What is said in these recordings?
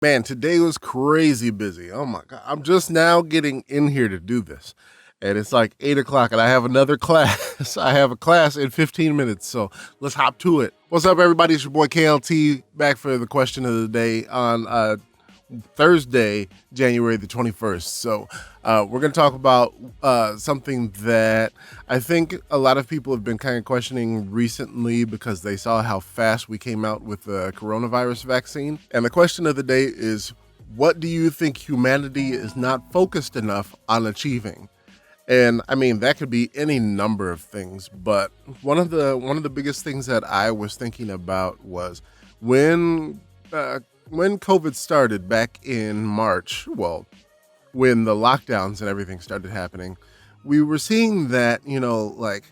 Man, today was crazy busy. Oh my God. I'm just now getting in here to do this. And it's like 8 o'clock, and I have another class. I have a class in 15 minutes. So let's hop to it. What's up, everybody? It's your boy KLT back for the question of the day on Thursday, January the 21st. So we're going to talk about something that I think a lot of people have been kind of questioning recently because they saw how fast we came out with the coronavirus vaccine. And the question of the day is, what do you think humanity is not focused enough on achieving? And I mean, that could be any number of things, but one of the biggest things that I was thinking about was when when COVID started back in March. Well, when the lockdowns and everything started happening, we were seeing that, like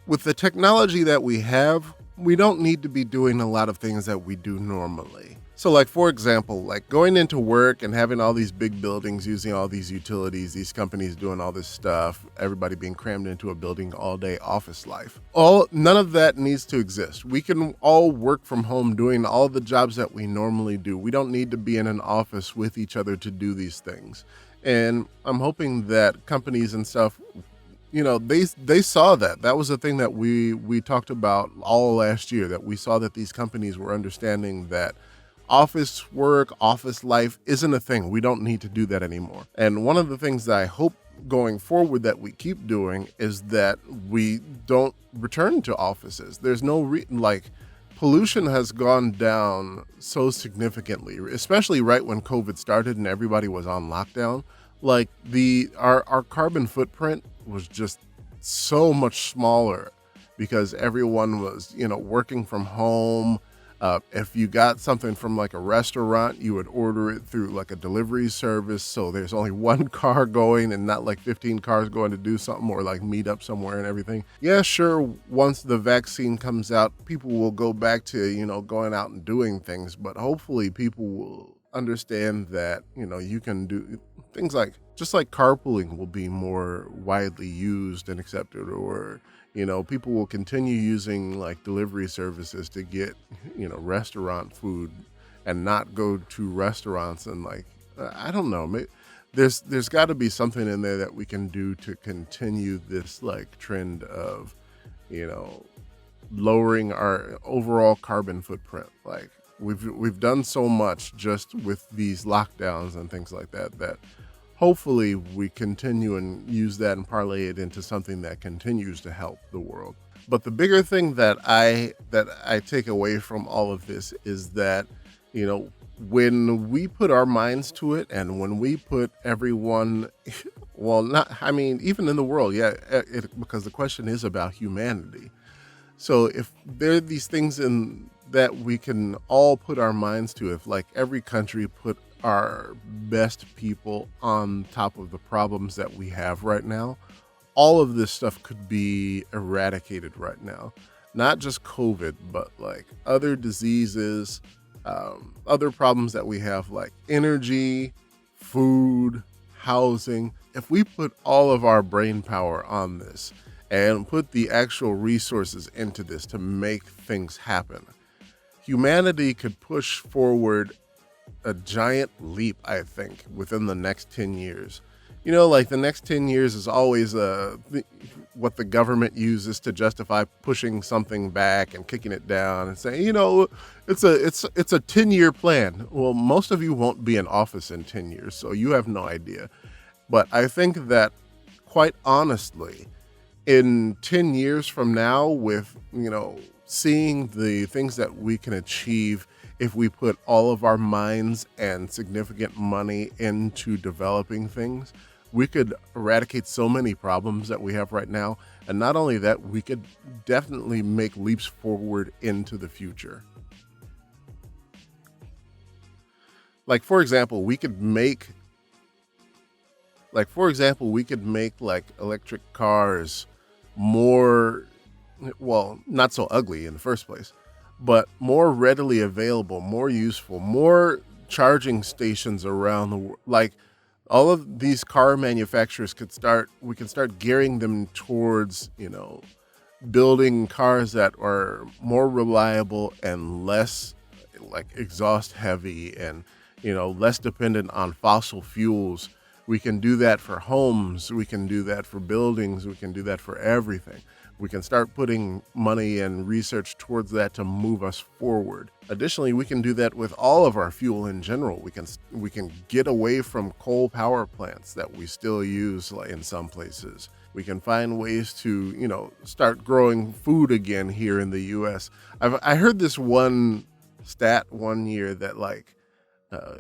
with the technology that we have, we don't need to be doing a lot of things that we do normally. So, like, for example, like going into work and having all these big buildings using all these utilities, these companies doing all this stuff, everybody being crammed into a building all day office life. None of that needs to exist. We can all work from home doing all the jobs that we normally do. We don't need to be in an office with each other to do these things. And I'm hoping that companies and stuff, they saw that was the thing that we talked about all last year, that we saw that these companies were understanding that office work, office life isn't a thing. We don't need to do that anymore. And one of the things that I hope going forward that we keep doing is that we don't return to offices. There's no pollution has gone down so significantly, especially right when COVID started and everybody was on lockdown. Like our carbon footprint was just so much smaller because everyone was, working from home. If you got something from like a restaurant, you would order it through like a delivery service. So there's only one car going and not like 15 cars going to do something or like meet up somewhere and everything. Yeah, sure. Once the vaccine comes out, people will go back to, going out and doing things. But hopefully people will understand that, you can do things like just like carpooling will be more widely used and accepted, or people will continue using like delivery services to get, restaurant food and not go to restaurants and like, I don't know, there's got to be something in there that we can do to continue this like trend of, you know, lowering our overall carbon footprint. Like we've done so much just with these lockdowns and things like that that hopefully we continue and use that and parlay it into something that continues to help the world. But the bigger thing that I take away from all of this is that, you know, when we put our minds to it and when we put everyone, well, not, I mean, even in the world, yeah, because the question is about humanity. So if there are these things in that we can all put our minds to, if like every country put our best people on top of the problems that we have right now, all of this stuff could be eradicated right now. Not just COVID, but like other diseases, other problems that we have, like energy, food, housing. If we put all of our brain power on this and put the actual resources into this to make things happen, humanity could push forward a giant leap, I think, within the next 10 years. You know, like the next 10 years is always what the government uses to justify pushing something back and kicking it down and saying, you know, it's a 10-year plan. Well, most of you won't be in office in 10 years, so you have no idea. But I think that, quite honestly, in 10 years from now, with, you know, seeing the things that we can achieve if we put all of our minds and significant money into developing things, we could eradicate so many problems that we have right now. And not only that, we could definitely make leaps forward into the future. Like, for example, we could make like electric cars more, well, not so ugly in the first place, but more readily available, more useful, more charging stations around the world. Like all of these car manufacturers we can start gearing them towards, you know, building cars that are more reliable and less like exhaust heavy and, less dependent on fossil fuels. We can do that for homes. We can do that for buildings. We can do that for everything. We can start putting money and research towards that to move us forward. Additionally, we can do that with all of our fuel in general. We can get away from coal power plants that we still use in some places. We can find ways to, start growing food again here in the U.S. I heard this one stat one year that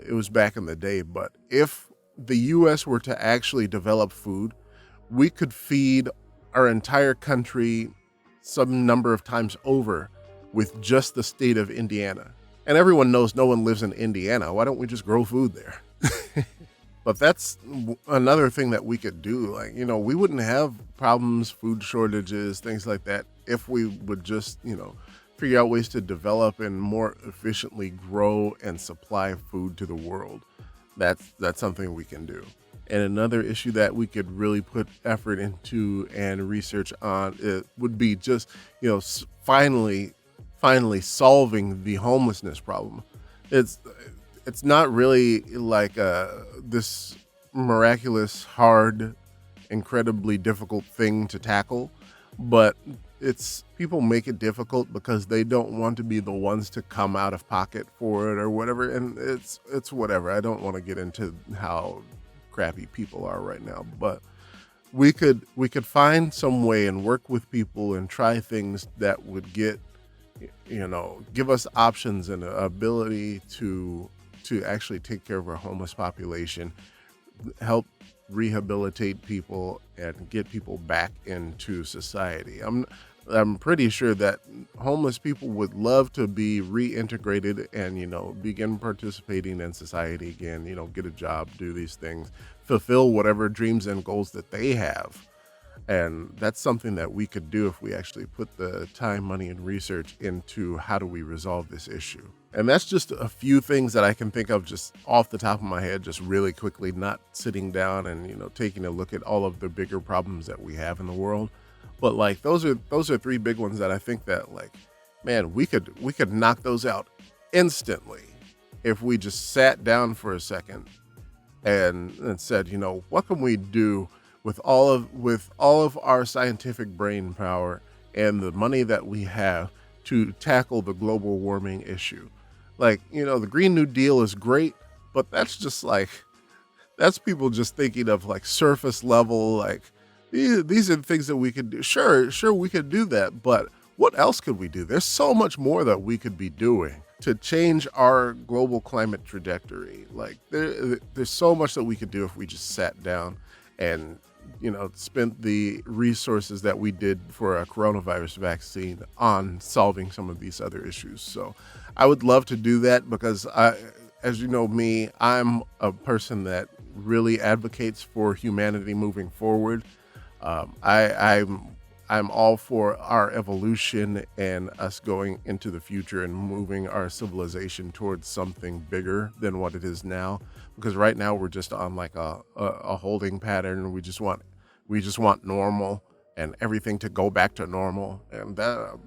it was back in the day, but if the U.S. were to actually develop food, we could feed our entire country some number of times over with just the state of Indiana. And everyone knows no one lives in Indiana. Why don't we just grow food there? But that's another thing that we could do. We wouldn't have problems, food shortages, things like that, if we would just, figure out ways to develop and more efficiently grow and supply food to the world. That's something we can do. And another issue that we could really put effort into and research on it would be just, finally solving the homelessness problem. It's not really this miraculous, hard, incredibly difficult thing to tackle, but people make it difficult because they don't want to be the ones to come out of pocket for it or whatever. And it's whatever. I don't want to get into how crappy people are right now, but we could find some way and work with people and try things that would give us options and an ability to actually take care of our homeless population, help rehabilitate people and get people back into society. I'm pretty sure that homeless people would love to be reintegrated and, begin participating in society again, get a job, do these things, fulfill whatever dreams and goals that they have. And that's something that we could do if we actually put the time, money, and research into how do we resolve this issue. And that's just a few things that I can think of just off the top of my head, just really quickly, not sitting down and, taking a look at all of the bigger problems that we have in the world. But those are three big ones that I think that man, we could knock those out instantly if we just sat down for a second and said, what can we do with all of our scientific brain power and the money that we have to tackle the global warming issue. The Green New Deal is great, but that's just that's people just thinking of surface level, these are the things that we could do. Sure, we could do that, but what else could we do? There's so much more that we could be doing to change our global climate trajectory. There's so much that we could do if we just sat down and, spent the resources that we did for a coronavirus vaccine on solving some of these other issues. So I would love to do that because as you know me, I'm a person that really advocates for humanity moving forward. I'm all for our evolution and us going into the future and moving our civilization towards something bigger than what it is now. Because right now we're just on a holding pattern. We just want normal and everything to go back to normal, and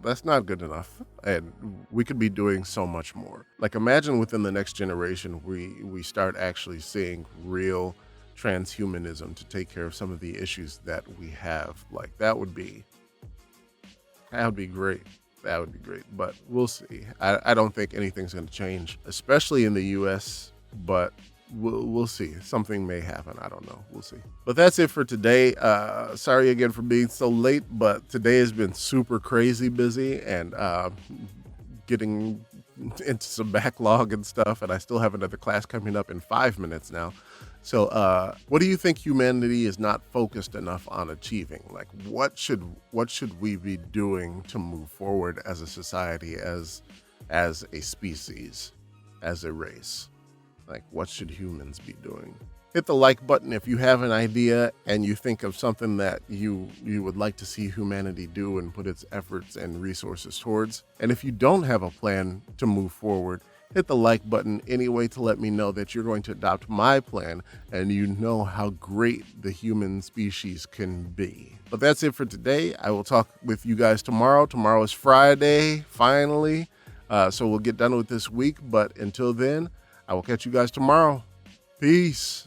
that's not good enough. And we could be doing so much more. Imagine within the next generation we start actually seeing real transhumanism to take care of some of the issues that we have. That would be great. That would be great, but we'll see. I don't think anything's going to change, especially in the US, but we'll see. Something may happen. I don't know. We'll see. But that's it for today. Sorry again for being so late, but today has been super crazy busy and getting into some backlog and stuff, and I still have another class coming up in 5 minutes now. So what do you think humanity is not focused enough on achieving? What should we be doing to move forward as a society, as a species, as a race? What should humans be doing? Hit the like button if you have an idea and you think of something that you would like to see humanity do and put its efforts and resources towards. And if you don't have a plan to move forward, hit the like button anyway to let me know that you're going to adopt my plan and you know how great the human species can be. But that's it for today. I will talk with you guys tomorrow. Tomorrow is Friday, finally. So we'll get done with this week. But until then, I will catch you guys tomorrow. Peace.